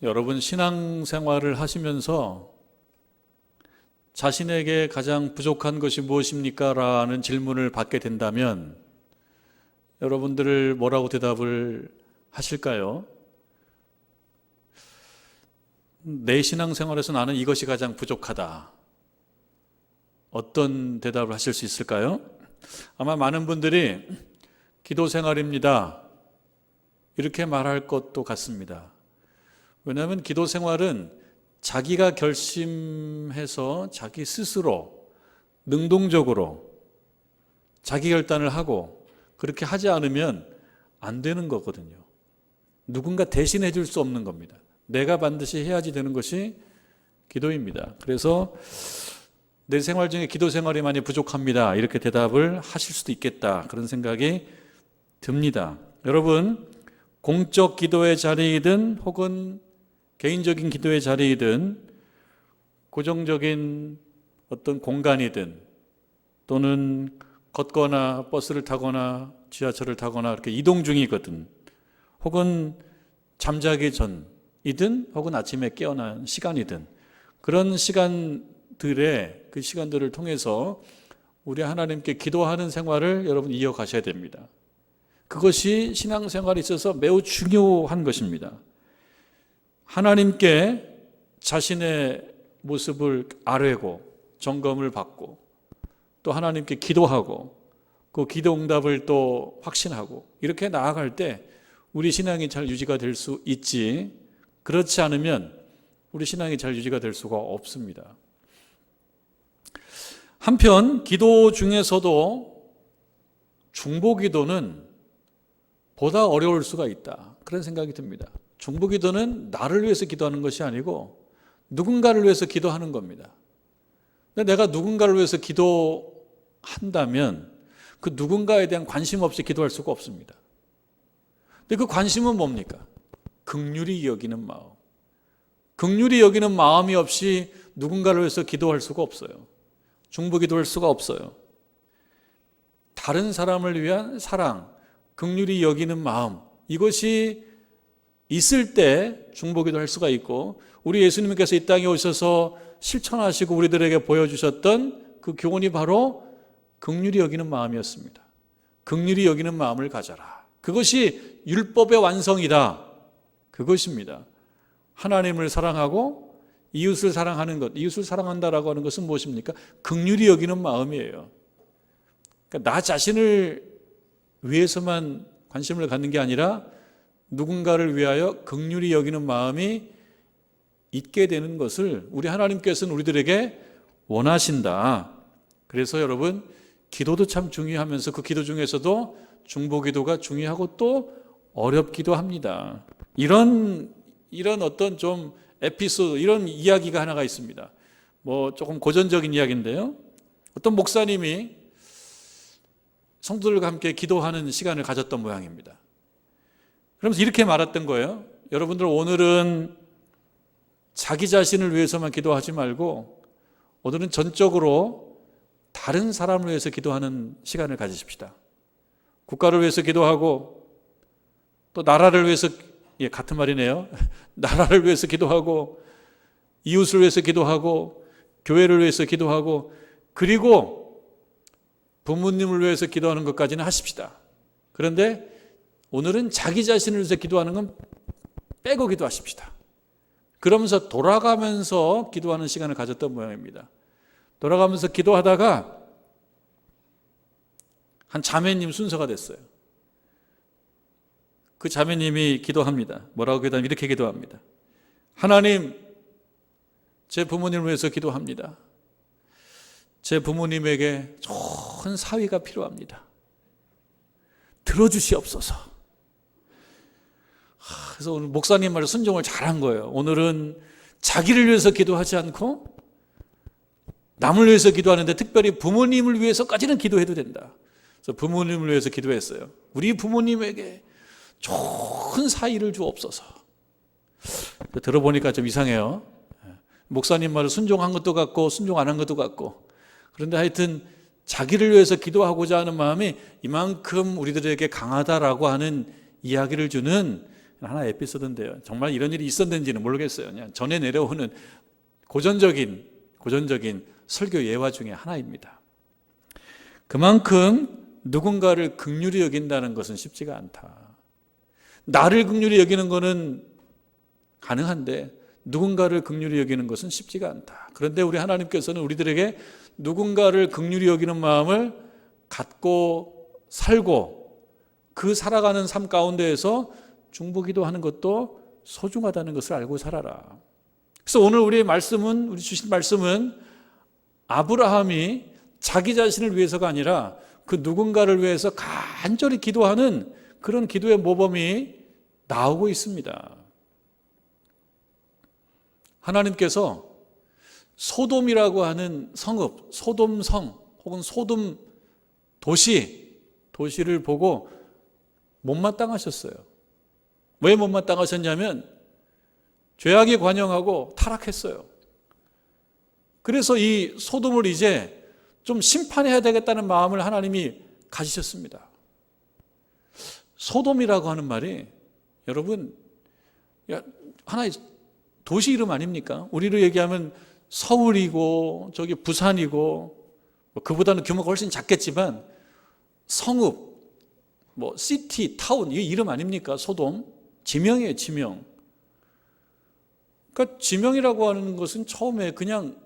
여러분 신앙생활을 하시면서 자신에게 가장 부족한 것이 무엇입니까? 라는 질문을 받게 된다면 여러분들을 뭐라고 대답을 하실까요? 내 신앙생활에서 나는 이것이 가장 부족하다. 어떤 대답을 하실 수 있을까요? 아마 많은 분들이 기도생활입니다. 이렇게 말할 것도 같습니다. 왜냐하면 기도생활은 자기가 결심해서 자기 스스로 능동적으로 자기 결단을 하고 그렇게 하지 않으면 안 되는 거거든요. 누군가 대신해 줄 수 없는 겁니다. 내가 반드시 해야지 되는 것이 기도입니다. 그래서 내 생활 중에 기도 생활이 많이 부족합니다. 이렇게 대답을 하실 수도 있겠다. 그런 생각이 듭니다. 여러분, 공적 기도의 자리이든 혹은 개인적인 기도의 자리이든 고정적인 어떤 공간이든 또는 걷거나 버스를 타거나 지하철을 타거나 이렇게 이동 중이거든 혹은 잠자기 전이든 혹은 아침에 깨어난 시간이든 그런 그 시간들을 통해서 우리 하나님께 기도하는 생활을 여러분 이어가셔야 됩니다. 그것이 신앙생활에 있어서 매우 중요한 것입니다. 하나님께 자신의 모습을 아뢰고 점검을 받고 또 하나님께 기도하고 그 기도 응답을 또 확신하고 이렇게 나아갈 때 우리 신앙이 잘 유지가 될 수 있지, 그렇지 않으면 우리 신앙이 잘 유지가 될 수가 없습니다. 한편 기도 중에서도 중보기도는 보다 어려울 수가 있다, 그런 생각이 듭니다. 중보기도는 나를 위해서 기도하는 것이 아니고 누군가를 위해서 기도하는 겁니다. 근데 내가 누군가를 위해서 기도한다면 그 누군가에 대한 관심 없이 기도할 수가 없습니다. 근데 그 관심은 뭡니까? 긍휼히 여기는 마음. 긍휼히 여기는 마음이 없이 누군가를 위해서 기도할 수가 없어요. 중보기도할 수가 없어요. 다른 사람을 위한 사랑, 긍휼히 여기는 마음, 이것이 있을 때 중보기도 할 수가 있고, 우리 예수님께서 이 땅에 오셔서 실천하시고 우리들에게 보여주셨던 그 교훈이 바로 긍휼히 여기는 마음이었습니다. 긍휼히 여기는 마음을 가져라. 그것이 율법의 완성이다. 그것입니다. 하나님을 사랑하고 이웃을 사랑하는 것, 이웃을 사랑한다라고 하는 것은 무엇입니까? 긍휼히 여기는 마음이에요. 그러니까 나 자신을 위해서만 관심을 갖는 게 아니라 누군가를 위하여 긍휼히 여기는 마음이 있게 되는 것을 우리 하나님께서는 우리들에게 원하신다. 그래서 여러분, 기도도 참 중요하면서 그 기도 중에서도 중보기도가 중요하고 또 어렵기도 합니다. 이런 어떤 좀 에피소드, 이런 이야기가 하나가 있습니다. 뭐 조금 고전적인 이야기인데요. 어떤 목사님이 성도들과 함께 기도하는 시간을 가졌던 모양입니다. 그러면서 이렇게 말했던 거예요. 여러분들 오늘은 자기 자신을 위해서만 기도하지 말고 오늘은 전적으로 다른 사람을 위해서 기도하는 시간을 가지십시다. 국가를 위해서 기도하고 또 나라를 위해서, 같은 말이네요. 나라를 위해서 기도하고 이웃을 위해서 기도하고 교회를 위해서 기도하고 그리고 부모님을 위해서 기도하는 것까지는 하십시다. 그런데 오늘은 자기 자신을 위해서 기도하는 건 빼고 기도하십시다. 그러면서 돌아가면서 기도하는 시간을 가졌던 모양입니다. 돌아가면서 기도하다가 한 자매님 순서가 됐어요. 그 자매님이 기도합니다. 뭐라고 기도하면 이렇게 기도합니다. 하나님, 제 부모님을 위해서 기도합니다. 제 부모님에게 좋은 사위가 필요합니다. 들어주시옵소서. 그래서 오늘 목사님 말에 순종을 잘한 거예요. 오늘은 자기를 위해서 기도하지 않고 남을 위해서 기도하는데 특별히 부모님을 위해서까지는 기도해도 된다. 그래서 부모님을 위해서 기도했어요. 우리 부모님에게 좋은 사위를 주옵소서. 들어보니까 좀 이상해요. 목사님 말을 순종한 것도 같고 순종 안 한 것도 같고. 그런데 하여튼 자기를 위해서 기도하고자 하는 마음이 이만큼 우리들에게 강하다라고 하는 이야기를 주는 하나의 에피소드인데요. 정말 이런 일이 있었는지는 모르겠어요. 그냥 전해 내려오는 고전적인 설교 예화 중에 하나입니다. 그만큼 누군가를 긍휼히 여긴다는 것은 쉽지가 않다. 나를 긍휼히 여기는 것은 가능한데 누군가를 긍휼히 여기는 것은 쉽지가 않다. 그런데 우리 하나님께서는 우리들에게 누군가를 긍휼히 여기는 마음을 갖고 살고 그 살아가는 삶 가운데에서 중보기도 하는 것도 소중하다는 것을 알고 살아라. 그래서 오늘 우리 주신 말씀은 아브라함이 자기 자신을 위해서가 아니라 그 누군가를 위해서 간절히 기도하는 그런 기도의 모범이 나오고 있습니다. 하나님께서 소돔이라고 하는 성읍, 소돔성 혹은 소돔 도시를 보고 못마땅하셨어요. 왜 못마땅하셨냐면 죄악이 관영하고 타락했어요. 그래서 이 소돔을 이제 좀 심판해야 되겠다는 마음을 하나님이 가지셨습니다. 소돔이라고 하는 말이 여러분 하나의 도시 이름 아닙니까? 우리로 얘기하면 서울이고 저기 부산이고 그보다는 규모가 훨씬 작겠지만 성읍, 시티, 타운 이 이름 아닙니까? 소돔 지명이에요, 지명. 그러니까 지명이라고 하는 것은 처음에 그냥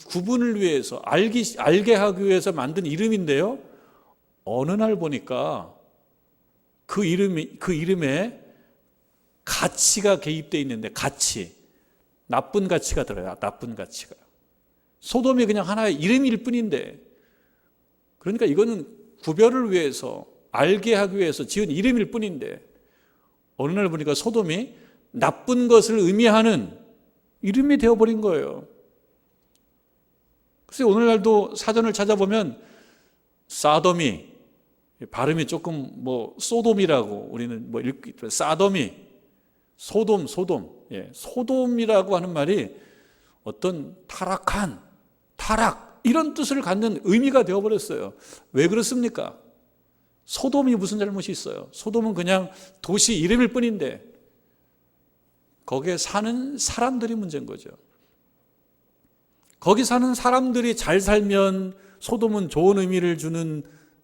구분을 위해서 알게 하기 위해서 만든 이름인데요. 어느 날 보니까 그 이름에 가치가 개입되어 있는데 나쁜 가치가 들어요. 나쁜 가치가. 소돔이 그냥 하나의 이름일 뿐인데 그러니까 이거는 구별을 위해서 알게 하기 위해서 지은 이름일 뿐인데 어느 날 보니까 소돔이 나쁜 것을 의미하는 이름이 되어버린 거예요. 그래서 오늘날도 사전을 찾아보면 사도미 발음이 조금 소돔이라고 우리는 사도미 소돔 소돔이라고 하는 말이 어떤 타락 이런 뜻을 갖는 의미가 되어버렸어요. 왜 그렇습니까? 소돔이 무슨 잘못이 있어요? 소돔은 그냥 도시 이름일 뿐인데 거기에 사는 사람들이 문제인 거죠. 거기 사는 사람들이 잘 살면 소돔은 좋은 의미를 주는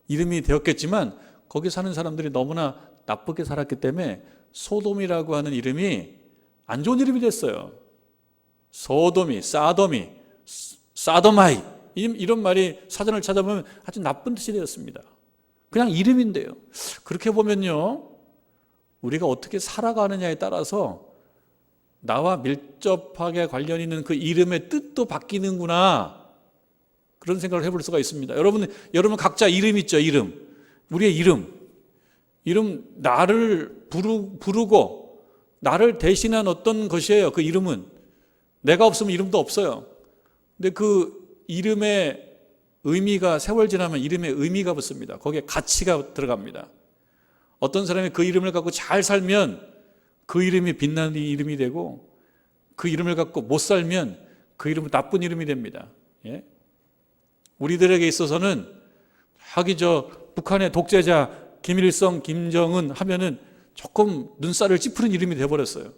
이름이 되었겠지만 거기 사는 사람들이 너무나 나쁘게 살았기 때문에 소돔이라고 하는 이름이 안 좋은 이름이 됐어요. 소돔이, 사도마이 이런 말이 사전을 찾아보면 아주 나쁜 뜻이 되었습니다. 그냥 이름인데요. 그렇게 보면요, 우리가 어떻게 살아가느냐에 따라서 나와 밀접하게 관련 있는 그 이름의 뜻도 바뀌는구나, 그런 생각을 해볼 수가 있습니다. 여러분 각자 이름 있죠. 우리의 이름 나를 부르고 나를 대신한 어떤 것이에요. 그 이름은 내가 없으면 이름도 없어요. 근데 그 이름의 의미가 세월 지나면 이름의 의미가 붙습니다. 거기에 가치가 들어갑니다. 어떤 사람이 그 이름을 갖고 잘 살면 그 이름이 빛나는 이름이 되고 그 이름을 갖고 못 살면 그 이름은 나쁜 이름이 됩니다. 예? 우리들에게 있어서는 북한의 독재자 김일성, 김정은 하면은 조금 눈살을 찌푸는 이름이 되어버렸어요.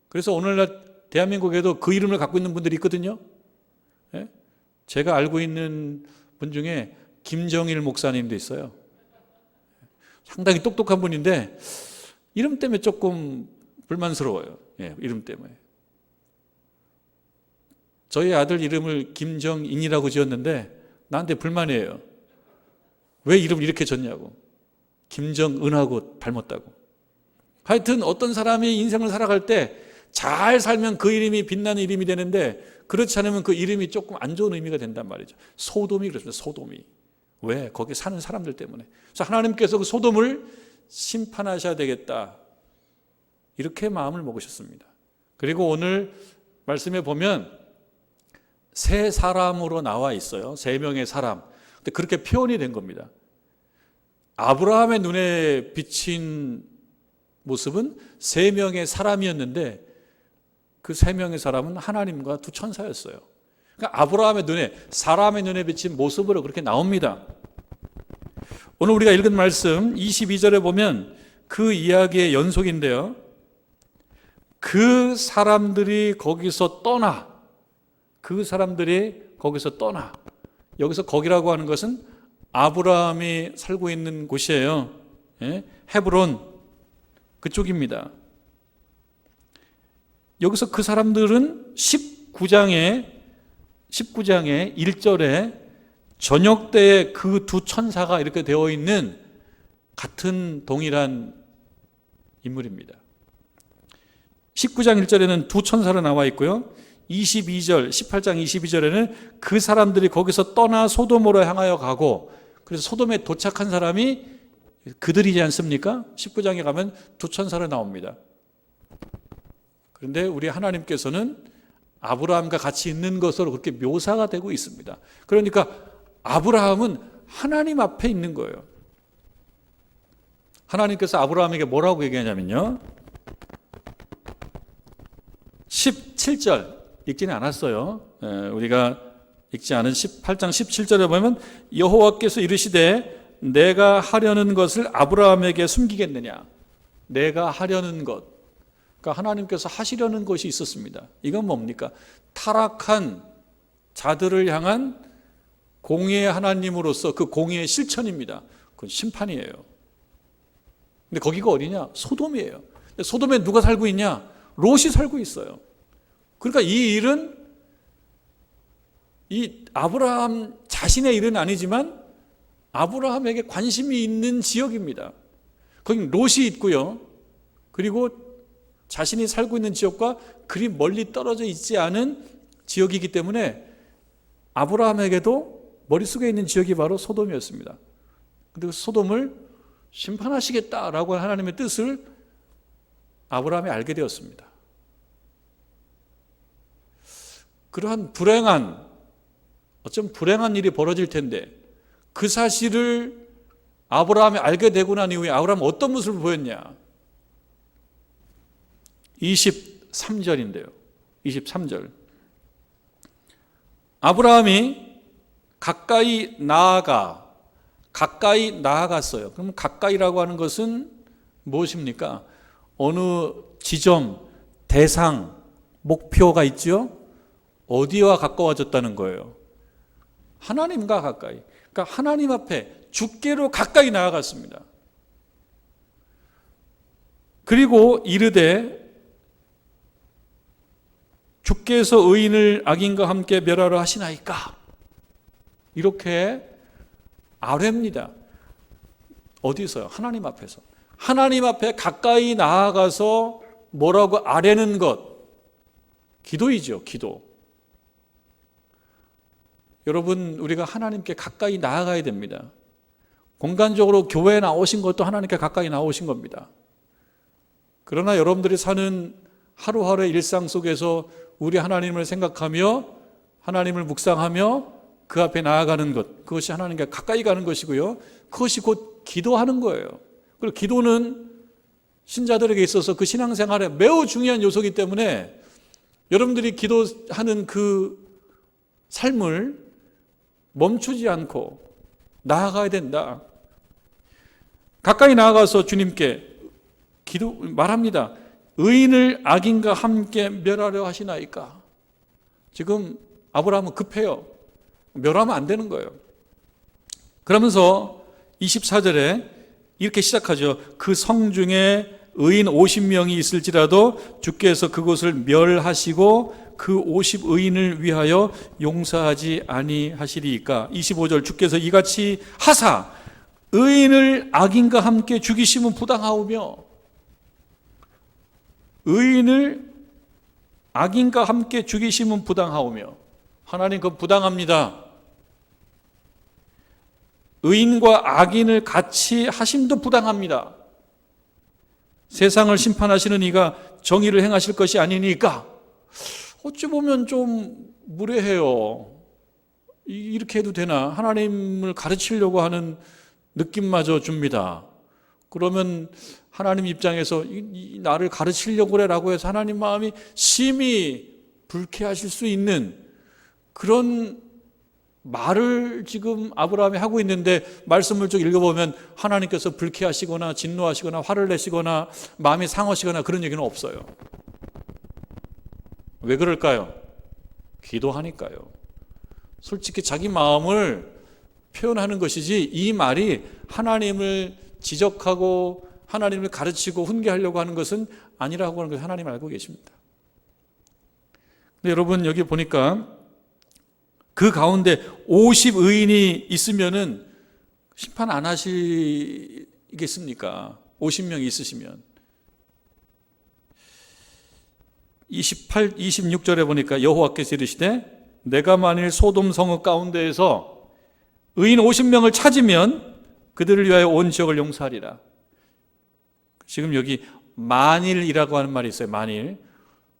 그래서 오늘날 대한민국에도 그 이름을 갖고 있는 분들이 있거든요. 예? 제가 알고 있는 분 중에 김정일 목사님도 있어요. 상당히 똑똑한 분인데 이름 때문에 조금 불만스러워요. 예, 이름 때문에. 저희 아들 이름을 김정인이라고 지었는데 나한테 불만이에요. 왜 이름을 이렇게 졌냐고. 김정은하고 닮았다고. 하여튼 어떤 사람이 인생을 살아갈 때 잘 살면 그 이름이 빛나는 이름이 되는데 그렇지 않으면 그 이름이 조금 안 좋은 의미가 된단 말이죠. 소돔이 그렇습니다. 소돔이. 왜? 거기 사는 사람들 때문에. 그래서 하나님께서 그 소돔을 심판하셔야 되겠다, 이렇게 마음을 먹으셨습니다. 그리고 오늘 말씀에 보면 세 사람으로 나와 있어요. 세 명의 사람. 근데 그렇게 표현이 된 겁니다. 아브라함의 눈에 비친 모습은 세 명의 사람이었는데 그 세 명의 사람은 하나님과 두 천사였어요. 그러니까 아브라함의 눈에, 사람의 눈에 비친 모습으로 그렇게 나옵니다. 오늘 우리가 읽은 말씀 22절에 보면 그 이야기의 연속인데요. 그 사람들이 거기서 떠나, 여기서 거기라고 하는 것은 아브라함이 살고 있는 곳이에요. 예? 헤브론 그쪽입니다. 여기서 그 사람들은 19장의 1절에 저녁 때에 그 두 천사가 이렇게 되어 있는 같은 동일한 인물입니다. 19장 1절에는 두 천사로 나와 있고요. 18장 22절에는 그 사람들이 거기서 떠나 소돔으로 향하여 가고, 그래서 소돔에 도착한 사람이 그들이지 않습니까? 19장에 가면 두 천사로 나옵니다. 그런데 우리 하나님께서는 아브라함과 같이 있는 것으로 그렇게 묘사가 되고 있습니다. 그러니까 아브라함은 하나님 앞에 있는 거예요. 하나님께서 아브라함에게 뭐라고 얘기하냐면요, 17절 읽지는 않았어요. 우리가 읽지 않은 18장 17절에 보면 여호와께서 이르시되 내가 하려는 것을 아브라함에게 숨기겠느냐. 내가 하려는 것, 그러니까 하나님께서 하시려는 것이 있었습니다. 이건 뭡니까? 타락한 자들을 향한 공의의 하나님으로서 그 공의의 실천입니다. 그건 심판이에요. 근데 거기가 어디냐? 소돔이에요. 소돔에 누가 살고 있냐? 롯이 살고 있어요. 그러니까 이 일은 이 아브라함 자신의 일은 아니지만 아브라함에게 관심이 있는 지역입니다. 거기 롯이 있고요. 그리고 자신이 살고 있는 지역과 그리 멀리 떨어져 있지 않은 지역이기 때문에 아브라함에게도 머릿속에 있는 지역이 바로 소돔이었습니다. 그런데 소돔을 심판하시겠다라고 하나님의 뜻을 아브라함이 알게 되었습니다. 그러한 어쩜 불행한 일이 벌어질 텐데 그 사실을 아브라함이 알게 되고 난 이후에 아브라함은 어떤 모습을 보였냐? 23절인데요. 23절. 아브라함이 가까이 나아갔어요. 그럼 가까이라고 하는 것은 무엇입니까? 어느 지점, 대상, 목표가 있죠? 어디와 가까워졌다는 거예요? 하나님과 가까이. 그러니까 하나님 앞에 주께로 가까이 나아갔습니다. 그리고 이르되 주께서 의인을 악인과 함께 멸하려 하시나이까? 이렇게 아뢰입니다. 어디서요? 하나님 앞에서. 하나님 앞에 가까이 나아가서 뭐라고 아뢰는 것, 기도이죠. 기도. 여러분, 우리가 하나님께 가까이 나아가야 됩니다. 공간적으로 교회에 나오신 것도 하나님께 가까이 나오신 겁니다. 그러나 여러분들이 사는 하루하루의 일상 속에서 우리 하나님을 생각하며 하나님을 묵상하며 그 앞에 나아가는 것, 그것이 하나님께 가까이 가는 것이고요. 그것이 곧 기도하는 거예요. 그리고 기도는 신자들에게 있어서 그 신앙생활에 매우 중요한 요소이기 때문에 여러분들이 기도하는 그 삶을 멈추지 않고 나아가야 된다. 가까이 나아가서 주님께 말합니다. 의인을 악인과 함께 멸하려 하시나이까? 지금 아브라함은 급해요. 멸하면 안 되는 거예요. 그러면서 24절에 이렇게 시작하죠. 그 성 중에 의인 50명이 있을지라도 주께서 그곳을 멸하시고 그 50의인을 위하여 용서하지 아니하시리이까? 25절 주께서 이같이 하사 의인을 악인과 함께 죽이시면 부당하오며, 의인을 악인과 함께 죽이시면 부당하오며, 하나님 그건 부당합니다. 의인과 악인을 같이 하심도 부당합니다. 세상을 심판하시는 이가 정의를 행하실 것이 아니니까 어찌 보면 좀 무례해요. 이렇게 해도 되나? 하나님을 가르치려고 하는 느낌마저 줍니다. 그러면 하나님 입장에서 나를 가르치려고 그래라고 해서 하나님 마음이 심히 불쾌하실 수 있는 그런 말을 지금 아브라함이 하고 있는데 말씀을 쭉 읽어보면 하나님께서 불쾌하시거나 진노하시거나 화를 내시거나 마음이 상하시거나 그런 얘기는 없어요. 왜 그럴까요? 기도하니까요. 솔직히 자기 마음을 표현하는 것이지 이 말이 하나님을 지적하고 하나님을 가르치고 훈계하려고 하는 것은 아니라고 하는 것을 하나님 알고 계십니다. 근데 여러분 여기 보니까 그 가운데 50의인이 있으면은 심판 안 하시겠습니까? 50명이 있으시면. 26절에 보니까 여호와께서 이르시되 내가 만일 소돔 성읍 가운데에서 의인 50명을 찾으면 그들을 위하여 온 지역을 용서하리라. 지금 여기 만일이라고 하는 말이 있어요. 만일.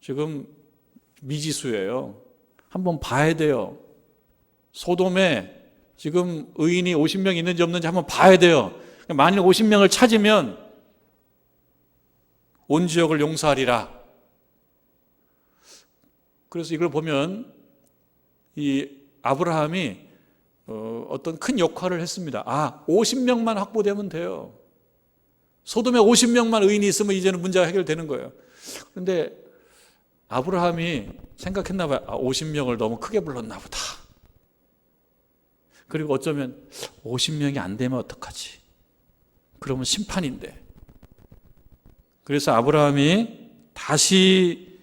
지금 미지수예요. 한번 봐야 돼요. 소돔에 지금 의인이 50명 있는지 없는지 한번 봐야 돼요. 만일 50명을 찾으면 온 지역을 용서하리라. 그래서 이걸 보면 이 아브라함이 어떤 큰 역할을 했습니다. 50명만 확보되면 돼요. 소돔에 50명만 의인이 있으면 이제는 문제가 해결되는 거예요. 그런데 아브라함이 생각했나 봐요. 50명을 너무 크게 불렀나 보다. 그리고 어쩌면 50명이 안 되면 어떡하지? 그러면 심판인데. 그래서 아브라함이 다시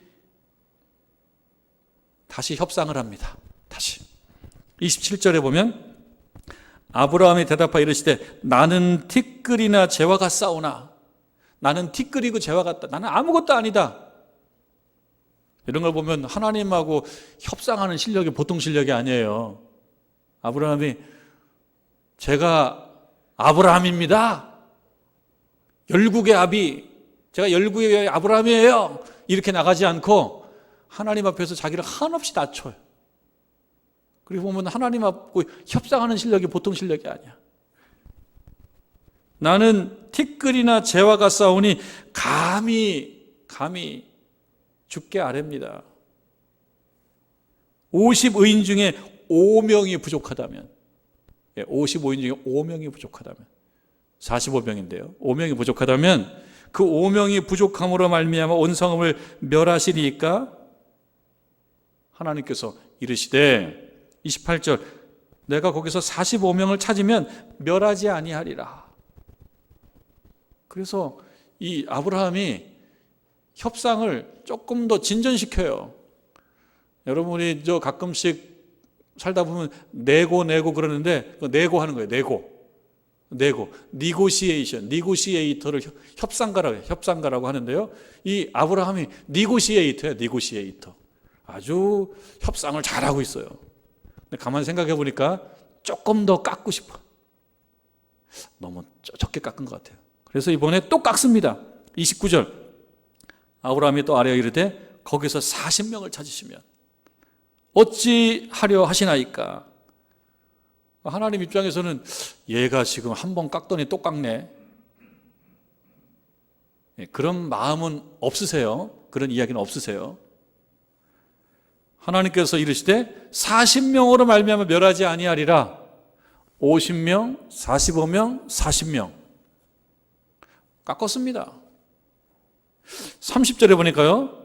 협상을 합니다. 다시. 27절에 보면 아브라함이 대답하여 이르시되 나는 티끌이나 재와 같사오나. 나는 티끌이고 재와 같다. 나는 아무것도 아니다. 이런 걸 보면 하나님하고 협상하는 실력이 보통 실력이 아니에요. 아브라함이 제가 아브라함입니다. 열국의 아비, 제가 열국의 아브라함이에요. 이렇게 나가지 않고 하나님 앞에서 자기를 한없이 낮춰요. 그리고 보면 하나님 앞고 협상하는 실력이 보통 실력이 아니야. 나는 티끌이나 재와 같사오니 감히 죽게 아뢰입니다. 50의인 중에 5명이 부족하다면, 55인 중에 5명이 부족하다면, 45명인데요. 5명이 부족하다면 그 5명이 부족함으로 말미암아 온 성읍을 멸하시리이까? 하나님께서 이르시되 28절 내가 거기서 45명을 찾으면 멸하지 아니하리라. 그래서 이 아브라함이 협상을 조금 더 진전시켜요. 여러분이 가끔씩 살다 보면 내고 그러는데 내고 하는 거예요. 내고 니고시에이터를 협상가라고 하는데요. 이 아브라함이 니고시에이터. 아주 협상을 잘하고 있어요. 근데 가만히 생각해 보니까 조금 더 깎고 싶어. 너무 적게 깎은 것 같아요. 그래서 이번에 또 깎습니다. 29절 아브라함이 또 아뢰어 이르되 거기서 40명을 찾으시면 어찌 하려 하시나이까? 하나님 입장에서는 얘가 지금 한 번 깎더니 또 깎네. 그런 마음은 없으세요? 그런 이야기는 없으세요? 하나님께서 이르시되 40명으로 말미암아 멸하지 아니하리라. 50명, 45명, 40명 깎았습니다. 30절에 보니까요.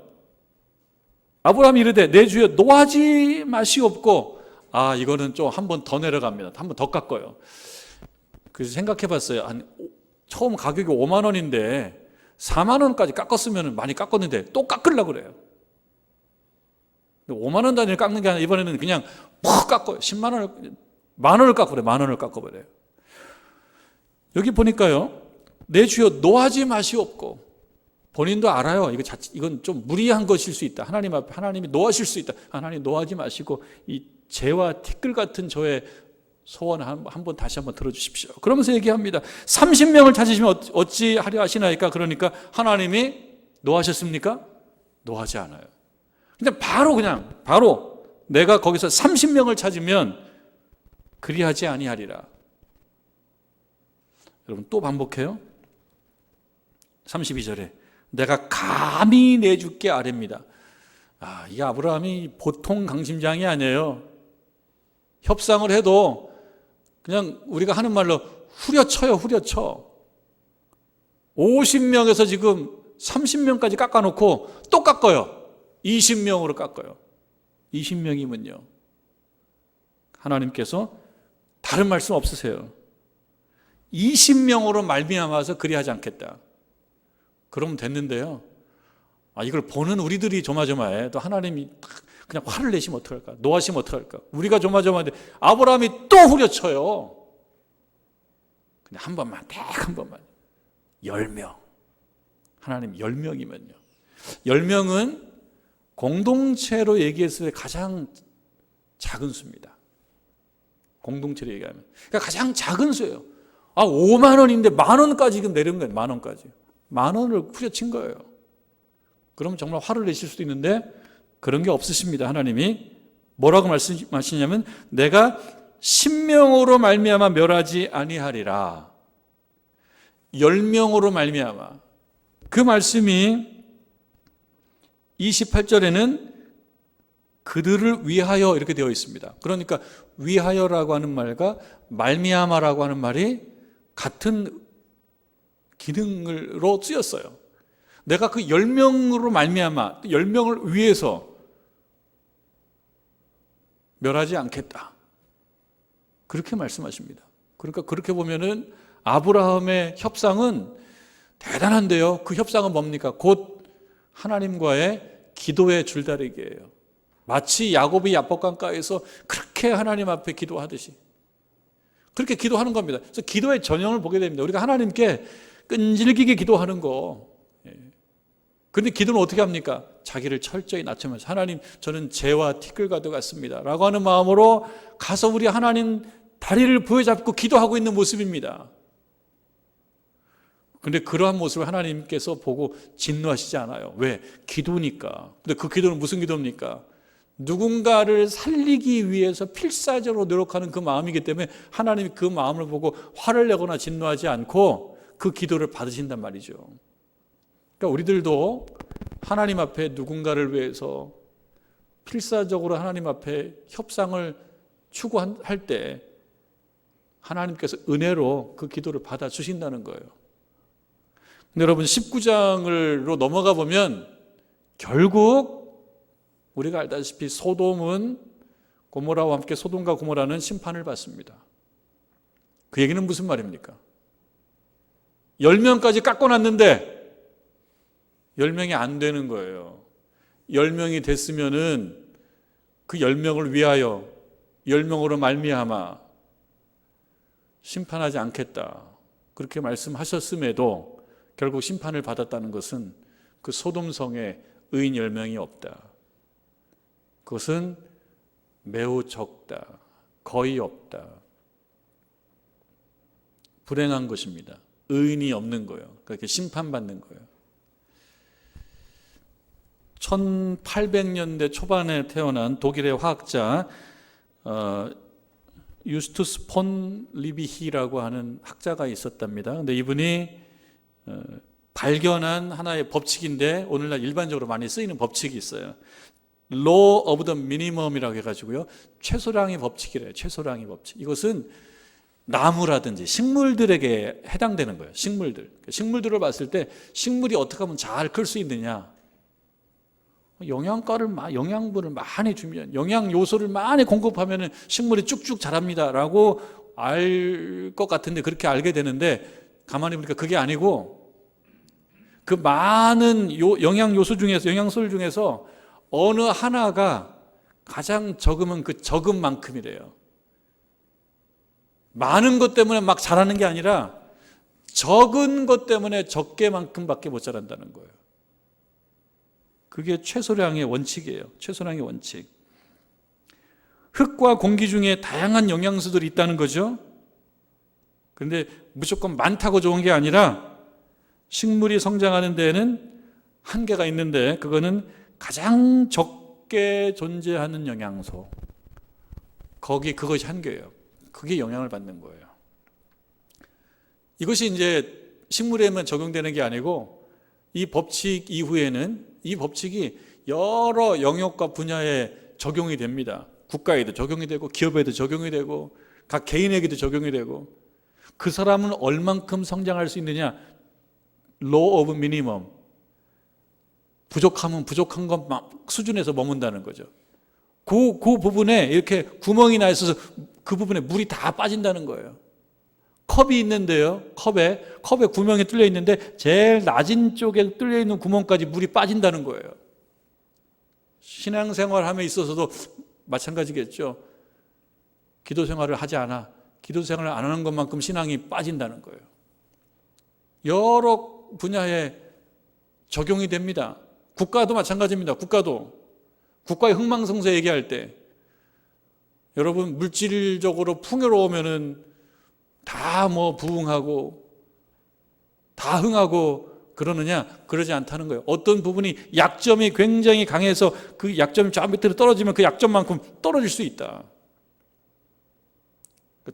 아브라함이 이르되 내 주여 노하지 마시옵고. 이거는 좀 한 번 더 내려갑니다. 한 번 더 깎아요. 그래서 생각해 봤어요. 처음 가격이 5만 원인데 4만 원까지 깎았으면 많이 깎았는데 또 깎으려고 그래요. 5만 원 단위를 깎는 게 아니라 이번에는 그냥 푹 깎아요. 10만 원을, 만 원을 깎아버려요. 만 원을 깎아버려요. 여기 보니까요. 내 주여 노하지 마시옵고. 본인도 알아요. 이건 좀 무리한 것일 수 있다. 하나님 앞에 하나님이 노하실 수 있다. 하나님 노하지 마시고 이 재와 티끌 같은 저의 소원 다시 한번 들어주십시오. 그러면서 얘기합니다. 30명을 찾으시면 어찌 하려 하시나이까? 그러니까 하나님이 노하셨습니까? 노하지 않아요. 근데 바로 내가 거기서 30명을 찾으면 그리하지 아니하리라. 여러분 또 반복해요. 32절에 내가 감히 내줄게 아뢰입니다. 이 아브라함이 보통 강심장이 아니에요. 협상을 해도 그냥 우리가 하는 말로 후려쳐요, 후려쳐. 50명에서 지금 30명까지 깎아놓고 또 깎아요. 20명으로 깎아요. 20명이면요. 하나님께서 다른 말씀 없으세요. 20명으로 말미암아서 그리하지 않겠다. 그러면 됐는데요. 이걸 보는 우리들이 조마조마해. 또 하나님이 그냥 화를 내시면 어떡할까? 노하시면 어떡할까? 우리가 조마조마한데 아브라함이 또 후려쳐요. 그냥 한 번만, 딱 한 번만. 10명. 하나님 10명이면요. 10명은 공동체로 얘기했을 때 가장 작은 수입니다. 공동체로 얘기하면. 그러니까 가장 작은 수예요. 5만 원인데 10,000원까지 지금 내린 거예요. 10,000원까지. 10,000원을 후려친 거예요. 그러면 정말 화를 내실 수도 있는데 그런 게 없으십니다. 하나님이 뭐라고 말씀하시냐면 내가 신명으로 말미암아 멸하지 아니하리라. 10명으로 말미암아. 그 말씀이 28절에는 그들을 위하여 이렇게 되어 있습니다. 그러니까 위하여라고 하는 말과 말미암아라고 하는 말이 같은 기능으로 쓰였어요. 내가 그 10명으로 말미암아 10명을 위해서 멸하지 않겠다. 그렇게 말씀하십니다. 그러니까 그렇게 보면은 아브라함의 협상은 대단한데요. 그 협상은 뭡니까? 곧 하나님과의 기도의 줄다리기예요. 마치 야곱이 야복강가에서 그렇게 하나님 앞에 기도하듯이 그렇게 기도하는 겁니다. 그래서 기도의 전형을 보게 됩니다. 우리가 하나님께 끈질기게 기도하는 거. 그런데 기도는 어떻게 합니까? 자기를 철저히 낮추면서 하나님 저는 재와 티끌과도 같습니다 라고 하는 마음으로 가서 우리 하나님 다리를 부여잡고 기도하고 있는 모습입니다. 그런데 그러한 모습을 하나님께서 보고 진노하시지 않아요. 왜? 기도니까. 근데 그 기도는 무슨 기도입니까? 누군가를 살리기 위해서 필사적으로 노력하는 그 마음이기 때문에 하나님이 그 마음을 보고 화를 내거나 진노하지 않고 그 기도를 받으신단 말이죠. 그러니까 우리들도 하나님 앞에 누군가를 위해서 필사적으로 하나님 앞에 협상을 추구할 때 하나님께서 은혜로 그 기도를 받아주신다는 거예요. 근데 여러분 19장으로 넘어가 보면 결국 우리가 알다시피 소돔은 고모라와 함께 소돔과 고모라는 심판을 받습니다. 그 얘기는 무슨 말입니까? 10명까지 깎아놨는데 10명이 안 되는 거예요. 10명이 됐으면은 그 10명을 위하여 10명으로 말미암아 심판하지 않겠다. 그렇게 말씀하셨음에도 결국 심판을 받았다는 것은 그 소돔성에 의인 10명이 없다. 그것은 매우 적다. 거의 없다. 불행한 것입니다. 의인이 없는 거예요. 그렇게 심판받는 거예요. 1800년대 초반에 태어난 독일의 화학자 유스투스 폰 리비히라고 하는 학자가 있었답니다. 근데 이분이 발견한 하나의 법칙인데 오늘날 일반적으로 많이 쓰이는 법칙이 있어요. Law of the Minimum이라고 해가지고요. 최소량의 법칙이래요. 최소량의 법칙. 이것은 나무라든지 식물들에게 해당되는 거예요. 식물들을 봤을 때 식물이 어떻게 하면 잘 클 수 있느냐. 영양분을 많이 주면, 영양 요소를 많이 공급하면 식물이 쭉쭉 자랍니다라고 알 것 같은데 그렇게 알게 되는데 가만히 보니까 그게 아니고 그 많은 영양 요소 중에서, 영양소들 중에서 어느 하나가 가장 적으면 그 적은 만큼이래요. 많은 것 때문에 막 자라는 게 아니라 적은 것 때문에 적게만큼밖에 못 자란다는 거예요. 그게 최소량의 원칙이에요. 최소량의 원칙. 흙과 공기 중에 다양한 영양소들이 있다는 거죠. 그런데 무조건 많다고 좋은 게 아니라 식물이 성장하는 데에는 한계가 있는데 그거는 가장 적게 존재하는 영양소. 그것이 한계예요. 그게 영향을 받는 거예요. 이것이 이제 식물에만 적용되는 게 아니고 이 법칙 이후에는 이 법칙이 여러 영역과 분야에 적용이 됩니다. 국가에도 적용이 되고 기업에도 적용이 되고 각 개인에게도 적용이 되고 그 사람은 얼만큼 성장할 수 있느냐 law of minimum 부족하면 부족한 것 수준에서 머문다는 거죠. 그 부분에 이렇게 구멍이 나 있어서 그 부분에 물이 다 빠진다는 거예요. 컵이 있는데요. 컵에 구멍이 뚫려 있는데 제일 낮은 쪽에 뚫려 있는 구멍까지 물이 빠진다는 거예요. 신앙생활함에 있어서도 마찬가지겠죠. 기도 생활을 하지 않아. 기도 생활을 안 하는 것만큼 신앙이 빠진다는 거예요. 여러 분야에 적용이 됩니다. 국가도 마찬가지입니다. 국가의 흥망성쇠 얘기할 때 여러분 물질적으로 풍요로우면은 다 부흥하고 다 흥하고 그러느냐? 그러지 않다는 거예요. 어떤 부분이 약점이 굉장히 강해서 그 약점이 저 밑으로 떨어지면 그 약점만큼 떨어질 수 있다.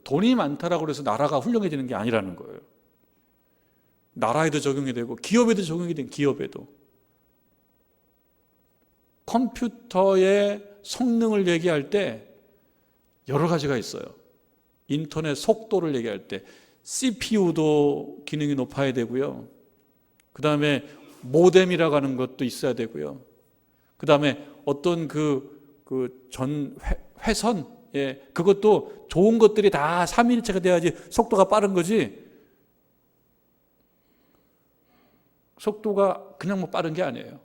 돈이 많다라고 해서 나라가 훌륭해지는 게 아니라는 거예요. 나라에도 적용이 되고 기업에도 적용이 되는 기업에도. 컴퓨터의 성능을 얘기할 때 여러 가지가 있어요. 인터넷 속도를 얘기할 때 CPU도 기능이 높아야 되고요. 그 다음에 모뎀이라고 하는 것도 있어야 되고요. 그 다음에 어떤 회선, 그것도 좋은 것들이 다 3일체가 돼야지 속도가 빠른 거지. 속도가 그냥 빠른 게 아니에요.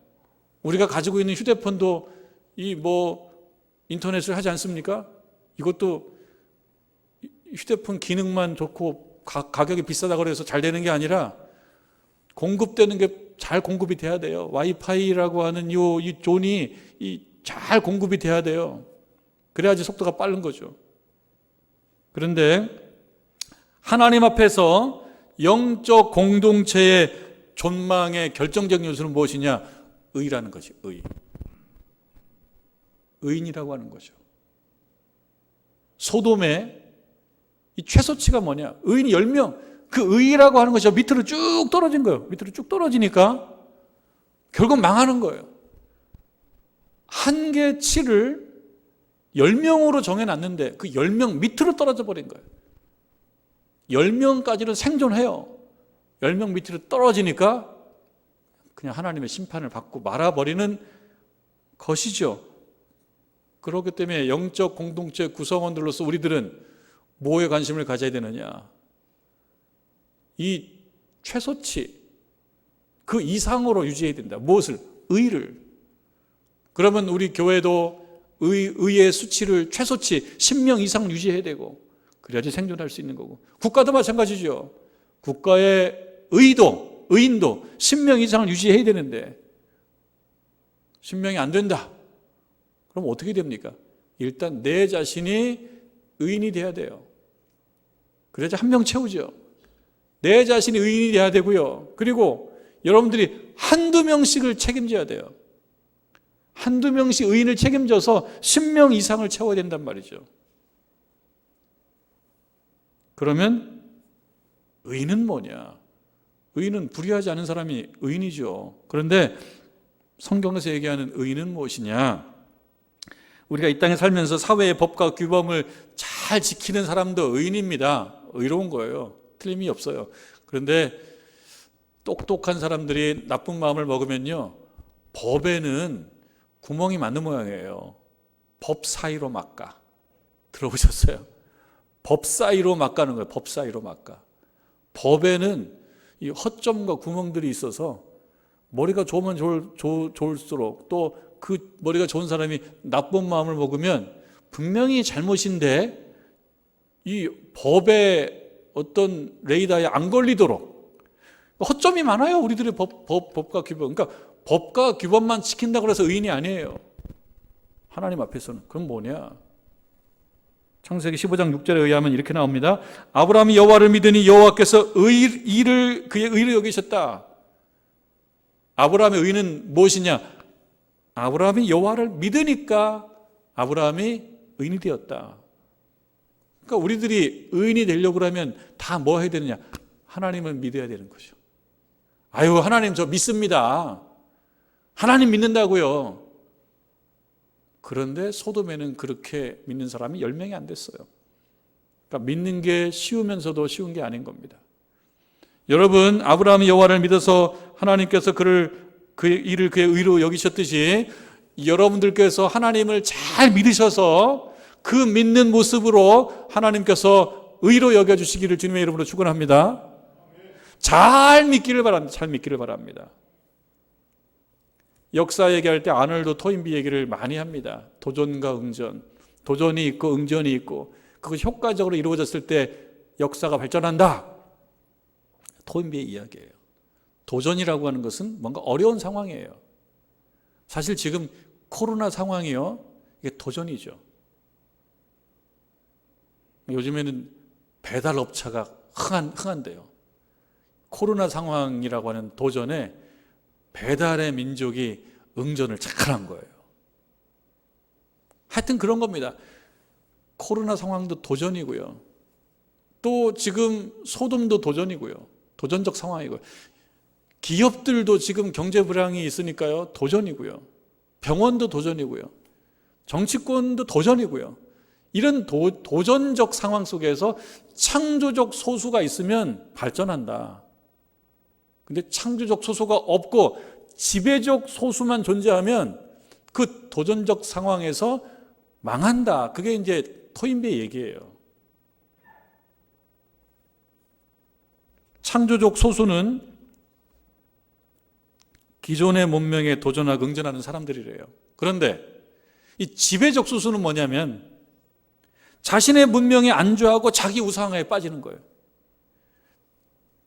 우리가 가지고 있는 휴대폰도 인터넷을 하지 않습니까? 이것도 휴대폰 기능만 좋고 가격이 비싸다고 해서 잘 되는 게 아니라 공급되는 게 잘 공급이 돼야 돼요. 와이파이라고 하는 이 존이 잘 공급이 돼야 돼요. 그래야지 속도가 빠른 거죠. 그런데 하나님 앞에서 영적 공동체의 존망의 결정적 요소는 무엇이냐? 의라는 거지. 의인이라고 하는 거죠. 소돔의 이 최소치가 뭐냐? 의인이 10명. 그 의라고 하는 것이 밑으로 쭉 떨어진 거예요. 밑으로 쭉 떨어지니까 결국 망하는 거예요. 한계치를 10명으로 정해놨는데 그 10명 밑으로 떨어져 버린 거예요. 10명까지는 생존해요. 10명 밑으로 떨어지니까 그냥 하나님의 심판을 받고 말아버리는 것이죠. 그렇기 때문에 영적 공동체 구성원들로서 우리들은 뭐에 관심을 가져야 되느냐? 이 최소치 그 이상으로 유지해야 된다. 무엇을? 의를. 그러면 우리 교회도 의의 수치를 최소치 10명 이상 유지해야 되고 그래야지 생존할 수 있는 거고 국가도 마찬가지죠. 국가의 의인도 10명 이상을 유지해야 되는데 10명이 안 된다. 그럼 어떻게 됩니까? 일단 내 자신이 의인이 돼야 돼요. 그래야지 한 명 채우죠. 내 자신이 의인이 돼야 되고요. 그리고 여러분들이 한두 명씩을 책임져야 돼요. 한두 명씩 의인을 책임져서 10명 이상을 채워야 된단 말이죠. 그러면 의인은 뭐냐? 의인은 불의하지 않은 사람이 의인이죠. 그런데 성경에서 얘기하는 의인은 무엇이냐? 우리가 이 땅에 살면서 사회의 법과 규범을 잘 지키는 사람도 의인입니다. 의로운 거예요. 틀림이 없어요. 그런데 똑똑한 사람들이 나쁜 마음을 먹으면요, 법에는 구멍이 많은 모양이에요. 법 사이로 막가. 들어보셨어요? 법 사이로 막가는 거예요. 법 사이로 막가. 법에는 이 허점과 구멍들이 있어서 머리가 좋으면 좋을수록 또 그 머리가 좋은 사람이 나쁜 마음을 먹으면 분명히 잘못인데 이 법의 어떤 레이더에 안 걸리도록 허점이 많아요. 우리들의 법과 규범. 그러니까 법과 규범만 지킨다고 해서 의인이 아니에요. 하나님 앞에서는. 그럼 뭐냐? 창세기 15장 6절에 의하면 이렇게 나옵니다. 아브라함이 여호와를 믿으니 여호와께서 그의 의를 여기셨다. 아브라함의 의는 무엇이냐? 아브라함이 여호와를 믿으니까 아브라함이 의인이 되었다. 그러니까 우리들이 의인이 되려고 하면 다 뭐 해야 되느냐? 하나님을 믿어야 되는 거죠. 아유, 하나님 저 믿습니다. 하나님 믿는다고요. 그런데 소돔에는 그렇게 믿는 사람이 10명이 안 됐어요. 그러니까 믿는 게 쉬우면서도 쉬운 게 아닌 겁니다. 여러분, 아브라함이 여호와를 믿어서 하나님께서 그 일을 그의 의로 여기셨듯이 여러분들께서 하나님을 잘 믿으셔서 그 믿는 모습으로 하나님께서 의로 여겨주시기를 주님의 이름으로 축원합니다. 잘 믿기를 바랍니다. 잘 믿기를 바랍니다. 역사 얘기할 때 아놀드 토인비 얘기를 많이 합니다. 도전과 응전, 도전이 있고 응전이 있고 그것이 효과적으로 이루어졌을 때 역사가 발전한다. 토인비의 이야기예요. 도전이라고 하는 것은 뭔가 어려운 상황이에요. 사실 지금 코로나 상황이요, 이게 도전이죠. 요즘에는 배달업체가 흥한데요. 코로나 상황이라고 하는 도전에 배달의 민족이 응전을 착한 거예요. 하여튼 그런 겁니다. 코로나 상황도 도전이고요. 또 지금 소돔도 도전이고요. 도전적 상황이고요. 기업들도 지금 경제 불황이 있으니까요. 도전이고요. 병원도 도전이고요. 정치권도 도전이고요. 이런 도전적 상황 속에서 창조적 소수가 있으면 발전한다. 근데 창조적 소수가 없고 지배적 소수만 존재하면 그 도전적 상황에서 망한다. 그게 이제 토인비의 얘기예요. 창조적 소수는 기존의 문명에 도전하고 응전하는 사람들이래요. 그런데 이 지배적 소수는 뭐냐면 자신의 문명에 안주하고 자기 우상화에 빠지는 거예요.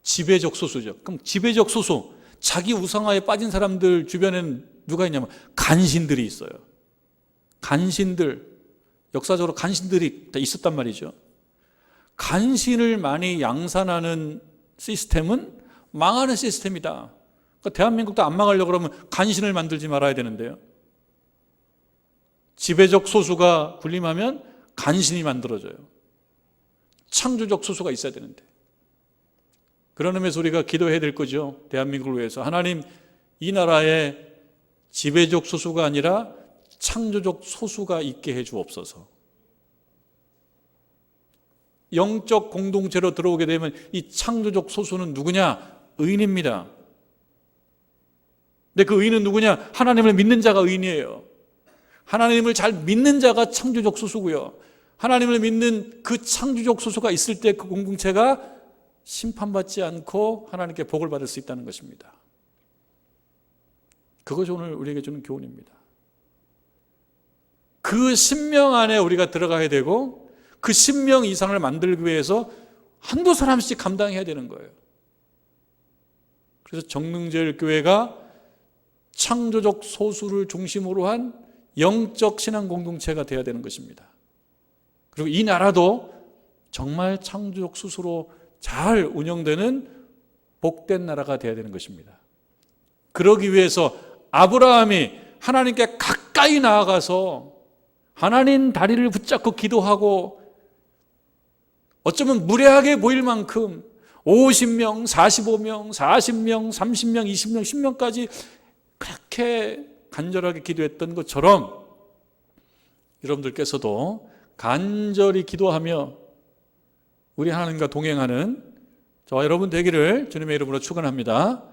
지배적 소수죠. 그럼 지배적 소수, 자기 우상화에 빠진 사람들 주변에는 누가 있냐면 간신들이 있어요. 간신들, 역사적으로 간신들이 있었단 말이죠. 간신을 많이 양산하는 시스템은 망하는 시스템이다. 그러니까 대한민국도 안 망하려고 그러면 간신을 만들지 말아야 되는데요. 지배적 소수가 군림하면 간신이 만들어져요. 창조적 소수가 있어야 되는데. 그런 의미에서 우리가 기도해야 될 거죠. 대한민국을 위해서. 하나님, 이 나라에 지배적 소수가 아니라 창조적 소수가 있게 해 주옵소서. 영적 공동체로 들어오게 되면 이 창조적 소수는 누구냐? 의인입니다. 근데 그 의인은 누구냐? 하나님을 믿는 자가 의인이에요. 하나님을 잘 믿는 자가 창조적 소수고요. 하나님을 믿는 그 창조적 소수가 있을 때 그 공동체가 심판받지 않고 하나님께 복을 받을 수 있다는 것입니다. 그것이 오늘 우리에게 주는 교훈입니다. 그 신명 안에 우리가 들어가야 되고 그 신명 이상을 만들기 위해서 한두 사람씩 감당해야 되는 거예요. 그래서 정릉제일교회가 창조적 소수를 중심으로 한 영적 신앙 공동체가 되어야 되는 것입니다. 그리고 이 나라도 정말 창조적 소수로 잘 운영되는 복된 나라가 되어야 되는 것입니다. 그러기 위해서 아브라함이 하나님께 가까이 나아가서 하나님 다리를 붙잡고 기도하고 어쩌면 무례하게 보일 만큼 50명, 45명, 40명, 30명, 20명, 10명까지 그렇게 간절하게 기도했던 것처럼 여러분들께서도 간절히 기도하며 우리 하나님과 동행하는 저와 여러분 되기를 주님의 이름으로 축원합니다.